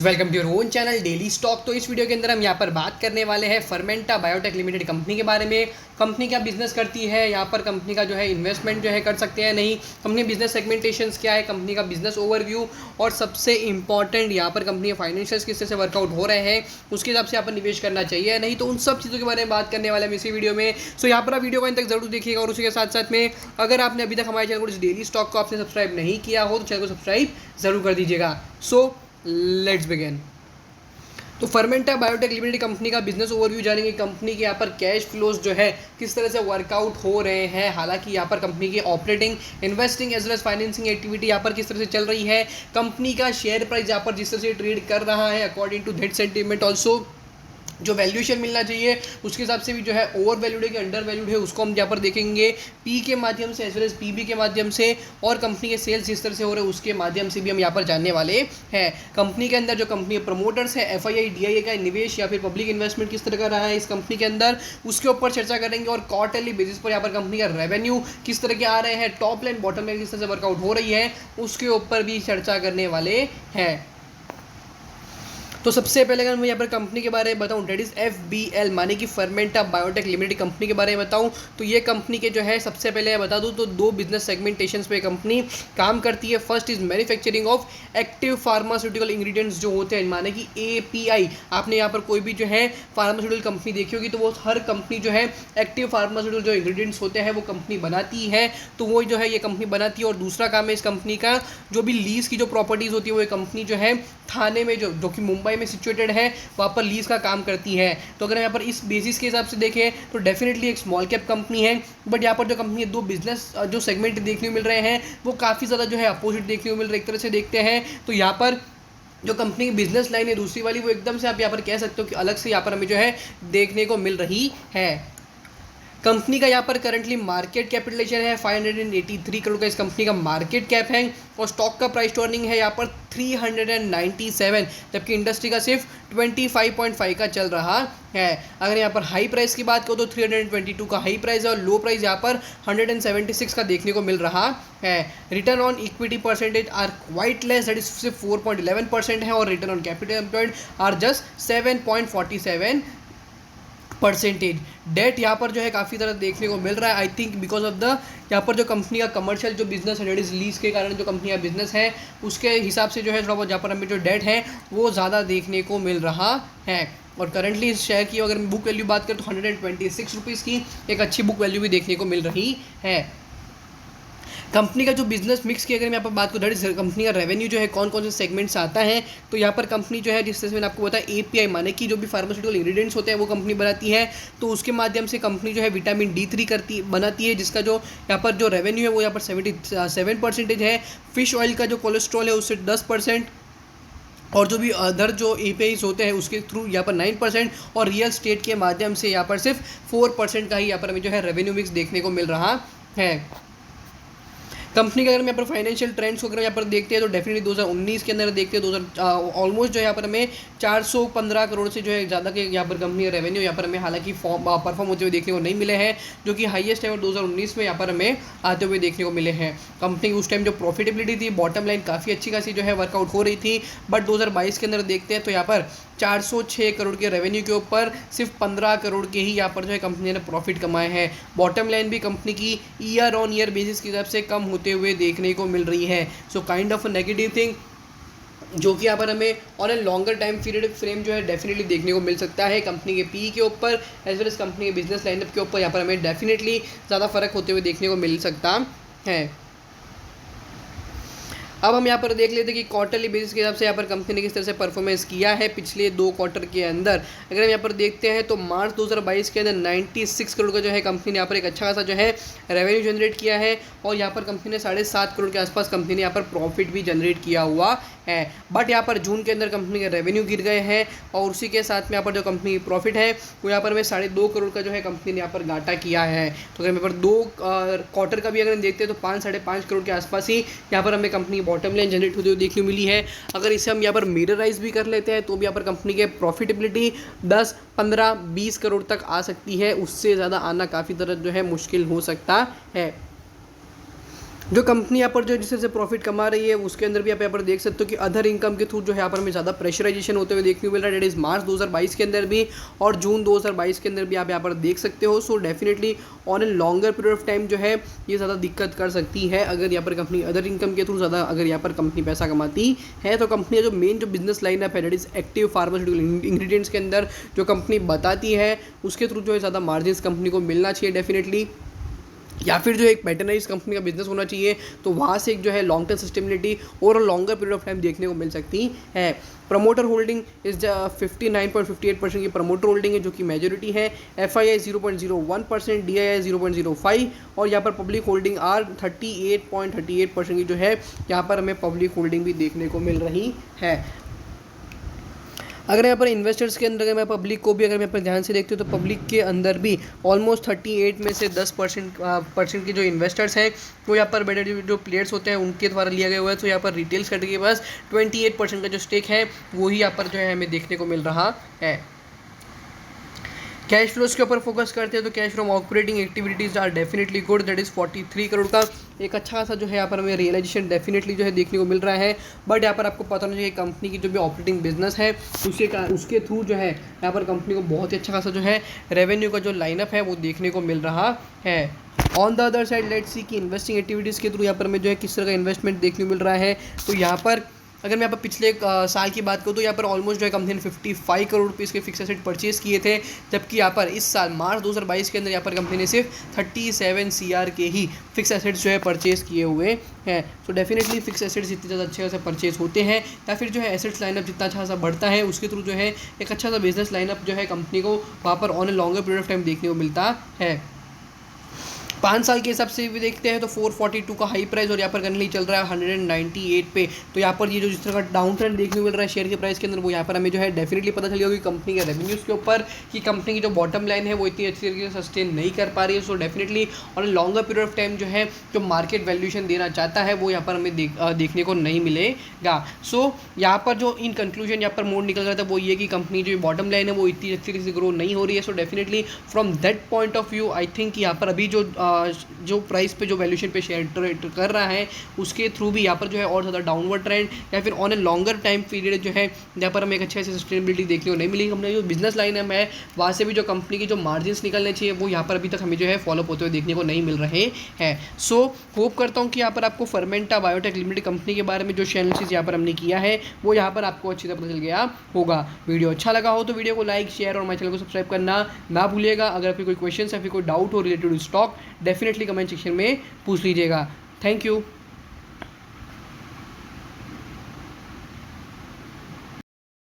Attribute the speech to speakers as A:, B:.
A: Welcome to your own channel daily stock. तो इस video के अंदर हम यहाँ पर बात करने वाले हैं फर्मेंटा बायोटेक लिमिटेड कंपनी के बारे में। कंपनी क्या बिजनेस करती है, यहाँ पर कंपनी का जो है इन्वेस्टमेंट जो है कर सकते हैं नहीं, कंपनी बिजनेस सेगमेंटेशंस क्या है, कंपनी का बिजनेस ओवरव्यू और सबसे इंपॉर्टेंट यहाँ पर कंपनी के फाइनेंशियल्स किस तरह से वर्कआउट हो रहे हैं, उसके हिसाब से यहाँ पर निवेश करना चाहिए या नहीं, तो उन सब चीज़ों के बारे में बात करने वाले हैं इसी वीडियो में। सो यहाँ पर आप वीडियो को अंत तक जरूर देखिएगा और उसी के साथ साथ में अगर आपने अभी तक हमारे चैनल को डेली स्टॉक को आपने सब्सक्राइब नहीं किया हो तो चैनल को सब्सक्राइब जरूर कर दीजिएगा। So let's begin. तो फर्मेंटा बायोटेक लिमिटेड कंपनी का बिजनेस ओवरव्यू जानेंगे। कंपनी के यहाँ पर कैश फ्लोज जो है किस तरह से वर्कआउट हो रहे हैं, हालांकि यहाँ पर कंपनी की operating, investing as well as financing activity यहाँ पर किस तरह से चल रही है, कंपनी का शेयर प्राइस यहाँ पर जिस तरह से ट्रेड कर रहा है according to that sentiment, also जो वैल्यूएशन मिलना चाहिए उसके हिसाब से भी जो है ओवर वैल्यूड है कि अंडर वैल्यूड है उसको हम यहाँ पर देखेंगे पी के माध्यम से एज वेल एज पीबी के माध्यम से, और कंपनी के सेल्स जिस तरह से हो रहे हैं उसके माध्यम से भी हम यहाँ पर जानने वाले हैं। कंपनी के अंदर जो कंपनी प्रमोटर्स है एफआईआई डीआईए का निवेश या फिर पब्लिक इन्वेस्टमेंट किस तरह का रहा है इस कंपनी के अंदर, उसके ऊपर चर्चा करेंगे। और क्वार्टरली बेसिस पर यहाँ पर कंपनी का रेवेन्यू किस तरह के आ रहे हैं, टॉप लाइन बॉटम लाइन किस तरह से वर्कआउट हो रही है उसके ऊपर भी चर्चा करने वाले हैं। तो सबसे पहले अगर मैं यहाँ पर कंपनी के बारे में बताऊँ, डेट इज FBL माने कि फर्मेंटा बायोटेक लिमिटेड कंपनी के बारे में बताऊँ तो ये कंपनी के जो है सबसे पहले बता दूँ तो दो बिजनेस सेगमेंटेशंस पे कंपनी काम करती है। First is manufacturing of active pharmaceutical ingredients जो होते हैं, माने कि API। आपने यहाँ पर कोई भी जो है फार्मास्यूटिकल कंपनी देखी होगी तो वो हर कंपनी जो है एक्टिव फार्मास्यूटिकल जो इंग्रेडिएंट्स होते हैं वो कंपनी बनाती है, तो वो जो है ये कंपनी बनाती है। और दूसरा काम है इस कंपनी का जो भी लीज की जो प्रॉपर्टीज़ होती है वो ये कंपनी जो है थाने में जो कि मुंबई में सिचुएटेड है वहाँ पर लीज का काम करती है। तो अगर यहाँ पर इस बेसिस के हिसाब से देखें तो डेफिनेटली एक स्मॉल कैप कंपनी है, बट यहाँ पर जो कंपनी दो बिजनेस जो सेगमेंट देखने को मिल रहे हैं वो काफ़ी ज़्यादा जो है अपोजिट देखने को मिल रहे हैं। एक तरह से देखते हैं तो यहाँ पर जो कंपनी की बिजनेस लाइन है दूसरी वाली वो एकदम से आप यहाँ पर कह सकते हो कि अलग से यहाँ पर हमें जो है देखने को मिल रही है। कंपनी का यहाँ पर करंटली मार्केट कैपिटलाइजेशन है 583 करोड़ का इस कंपनी का मार्केट कैप है, और स्टॉक का प्राइस टू अर्निंग है यहाँ पर 397, जबकि इंडस्ट्री का सिर्फ 25.5 का चल रहा है। अगर यहाँ पर हाई प्राइस की बात करो तो 322 का हाई प्राइस है और लो प्राइस यहाँ पर 176 का देखने को मिल रहा है। Return on equity percentage are quite less, that is सिर्फ 4.11% है, और return on capital employed are just 7.47%। Debt यहाँ पर जो है काफ़ी तरह देखने को मिल रहा है, I think because of the यहाँ पर जो कंपनी का कमर्शियल जो बिजनेस है डेट इज लीज के कारण जो कंपनी का बिजनेस है उसके हिसाब से जो है थोड़ा बहुत यहाँ पर हमें जो डेट है वो ज़्यादा देखने को मिल रहा है। और करंटली इस शेयर की अगर बुक वैल्यू बात करें तो 126 रुपीज़ की एक अच्छी बुक वैल्यू भी देखने को मिल रही है। कंपनी का जो बिजनेस मिक्स की अगर मैं यहाँ पर बात करूँ, दैट इज कंपनी का रेवेन्यू जो है कौन कौन से सेगमेंट्स आता है, तो यहाँ पर कंपनी जो है जिस तरह से मैंने आपको बताया API माने कि जो भी फार्मास्यूटिकल इंग्रेडिएंट्स होते हैं वो कंपनी बनाती है, तो उसके माध्यम से कंपनी जो है विटामिन D3 बनाती है, जिसका जो यहाँ पर जो रेवेन्यू है वो यहाँ पर 77% है। फिश ऑयल का जो कोलेस्ट्रॉल है उससे 10%, और जो भी अदर जो APIs होते हैं उसके थ्रू यहाँ पर 9%, और रियल स्टेट के माध्यम से यहाँ पर सिर्फ 4% का ही यहाँ पर हमें जो है रेवेन्यू मिक्स देखने को मिल रहा है। कंपनी के अगर मैं यहाँ पर फाइनेंशियल ट्रेंड्स को अगर यहाँ पर देखते हैं तो डेफिनेटली 2019 के अंदर देखते हैं ऑलमोस्ट जो है यहाँ पर हमें 415 करोड़ से जो है ज़्यादा के यहाँ पर कंपनी का रेवेन्यू यहाँ पर हमें हालांकि परफॉर्म होते हुए देखने को नहीं मिले हैं, जो कि हाईएस्ट है और 2019 में यहाँ पर हमें आते हुए देखने को मिले हैं। कंपनी उस टाइम जो प्रॉफिटेबिलिटी थी, बॉटम लाइन काफ़ी अच्छी खासी जो है वर्कआउट हो रही थी, बट 2022 के अंदर देखते हैं तो यहाँ पर 406 करोड़ के रेवेन्यू के ऊपर सिर्फ 15 करोड़ के ही यहाँ पर जो है कंपनी ने प्रॉफिट कमाए हैं। बॉटम लाइन भी कंपनी की ईयर ऑन ईयर बेसिस की हिसाब से कम होते हुए देखने को मिल रही है। So kind of a negative thing जो कि यहाँ पर हमें on a longer time period frame जो है डेफिनेटली देखने को मिल सकता है। कंपनी के पी के ऊपर एज वेल एज कंपनी के बिजनेस लाइनअप के ऊपर यहाँ पर हमें डेफिनेटली ज़्यादा फर्क होते हुए देखने को मिल सकता है। अब हम यहाँ पर देख लेते हैं कि क्वार्टरली बेसिस के हिसाब से यहाँ पर कंपनी ने किस तरह से परफॉर्मेंस किया है पिछले 2 क्वार्टर के अंदर। अगर हम यहाँ पर देखते हैं तो मार्च 2022 के अंदर 96 करोड़ का जो है कंपनी ने यहाँ पर एक अच्छा खासा जो है रेवेन्यू जनरेट किया है, और यहाँ पर कंपनी ने 7.5 करोड़ के आसपास कंपनी ने यहाँ पर प्रॉफिट भी जनरेट किया हुआ है। बट यहाँ पर जून के अंदर कंपनी के रेवेन्यू गिर गए हैं, और उसी के साथ में यहाँ पर जो कंपनी की प्रॉफिट है वो यहाँ पर हमें 2.5 करोड़ का जो है कंपनी ने यहाँ पर घाटा किया है। तो अगर यहाँ पर 2 क्वार्टर का भी अगर हम देखते हैं तो 5-5.5 करोड़ के आसपास ही यहाँ पर हमें कंपनी की बॉटम लाइन जनरेट होती हुई देखने को मिली है। अगर इसे हम यहाँ पर मिरराइज भी कर लेते हैं तो भी यहाँ पर कंपनी के प्रॉफिटेबिलिटी 10, 15, 20 करोड़ तक आ सकती है, उससे ज़्यादा आना काफ़ी तरह जो है मुश्किल हो सकता है। जो कंपनी यहाँ पर जो जिससे से प्रॉफिट कमा रही है उसके अंदर भी आप यहाँ पर देख सकते हो कि अदर इनकम के थ्रू जो है यहाँ पर हमें ज़्यादा प्रेशराइजेशन होते हुए देखने को मिल रहा है। डेट इज़ मार्च 2022 के अंदर भी और जून 2022 के अंदर भी आप यहाँ पर देख सकते हो। So definitely on a longer period of time जो है ये ज़्यादा दिक्कत कर सकती है अगर यहाँ पर कंपनी अदर इनकम के थ्रू ज़्यादा अगर यहाँ पर कंपनी पैसा कमाती है। तो कंपनी जो मेन जो बिजनेस लाइन अप है that is active pharmaceutical ingredients के अंदर जो कंपनी बताती है उसके थ्रू जो है ज़्यादा मार्जिन कंपनी को मिलना चाहिए डेफिनेटली, या फिर जो एक पैटर्नाइज कंपनी का बिजनेस होना चाहिए। तो वहाँ से एक जो है लॉन्ग टर्म सस्टेनेबिलिटी और लॉन्गर पीरियड ऑफ टाइम देखने को मिल सकती है। प्रमोटर होल्डिंग इज 59.58% की प्रमोटर होल्डिंग है जो कि मेजोरिटी है। FII 0.01%, DII 0.05 और यहाँ पर पब्लिक होल्डिंग आर 38.38% की जो है यहाँ पर हमें पब्लिक होल्डिंग भी देखने को मिल रही है। अगर यहाँ पर इन्वेस्टर्स के अंदर अगर मैं पब्लिक को भी अगर मैं यहाँ पर ध्यान से देखती हूँ तो पब्लिक के अंदर भी ऑलमोस्ट 38 में से 10% की जो इन्वेस्टर्स हैं वो यहाँ पर बड़े जो प्लेयर्स होते हैं उनके द्वारा लिया गया हुआ है। तो यहाँ पर रिटेल्स कैटेगरी के पास 28% का जो स्टेक है वही यहाँ पर जो है हमें देखने को मिल रहा है। कैश फ्लोज के ऊपर फोकस करते हैं तो cash from operating activities are definitely good, that is 43 crore का एक अच्छा खासा जो है यहाँ पर हमें रियलाइजेशन डेफिनेटली जो है देखने को मिल रहा है। बट यहाँ पर आपको पता होना चाहिए कंपनी की जो भी ऑपरेटिंग बिजनेस है उसके थ्रू जो है यहाँ पर कंपनी को बहुत ही अच्छा खासा जो है रेवेन्यू का जो लाइनअप है वो देखने को मिल रहा है। On the other side let's see कि इन्वेस्टिंग एक्टिविटीज़ के थ्रू यहाँ पर हमें जो है किस तरह का इन्वेस्टमेंट देखने को मिल रहा है। तो यहाँ पर अगर मैं यहाँ पर पिछले साल की बात करूँ तो यहाँ पर ऑलमोस्ट जो है कंपनी ने 55 करोड़ रुपीज़ के फिक्स एसेट परचेज़ किए थे, जबकि यहाँ पर इस साल मार्च 2022 के अंदर यहाँ पर कंपनी ने सिर्फ 37 CR के ही फिक्स एसेट्स जो है परचेज़ किए हुए हैं। सो डेफिनेटली फिक्स एसेट्स जितने ज़्यादा अच्छे से परचेज़ होते हैं या फिर जो है एसेट्स लाइनअप जितना अच्छा सा बढ़ता है उसके थ्रू जो है एक अच्छा सा बिजनेस लाइनअप जो है कंपनी को वहाँ पर on a longer period of time देखने को मिलता है। 5 साल के हिसाब से भी देखते हैं तो 442 का हाई प्राइस और यहाँ पर करंटली चल रहा है 198 पे। तो यहाँ पर ये जो जिस तरह का डाउन ट्रेंड देखने को मिल रहा है शेयर के प्राइस के अंदर वो यहाँ पर हमें जो है डेफिनेटली पता चलेगा कि कंपनी के रेवेन्यूज़ के ऊपर कि कंपनी की जो बॉटम लाइन है वो इतनी अच्छी तरीके से सस्टेन नहीं कर पा रही है। सो डेफिनेटली और लॉन्गर पीरियड ऑफ टाइम जो है जो मार्केट वैल्यूएशन देना चाहता है वो यहाँ पर हमें देखने को नहीं मिलेगा। सो यहाँ पर जो इन कंक्लूजन यहाँ पर मोड निकल रहा था वो ये कि कंपनी जो बॉटम लाइन है वो इतनी अच्छी तरीके से ग्रो नहीं हो रही है। So definitely from that point of view I think यहाँ पर अभी जो प्राइस पे जो वैल्यूएशन पे शेयर ट्रेड कर रहा है उसके थ्रू भी यहाँ पर जो है और ज़्यादा डाउनवर्ड ट्रेंड या फिर on a longer time period जो है यहाँ पर हमें एक अच्छे से सस्टेनेबिलिटी देखने को नहीं मिलेगी। हमने जो बिजनेस लाइन है वहाँ से भी जो कंपनी की जो मार्जिन्स निकलने चाहिए वो यहाँ पर अभी तक हमें जो है फॉलोअप होते हुए देखने को नहीं मिल रहे हैं। सो होप करता हूँ कि यहाँ पर आपको फर्मेंटा बायोटेक लिमिटेड कंपनी के बारे में जो एनालिसिस यहाँ पर हमने किया है वो यहाँ पर आपको अच्छी तरह पता चल गया होगा। वीडियो अच्छा लगा हो तो वीडियो को लाइक शेयर और हमारे चैनल को सब्सक्राइब करना ना भूलिएगा। अगर आपके कोई क्वेश्चन या फिर कोई डाउट हो related to stock definitely comment section में पूछ लीजिएगा। Thank you.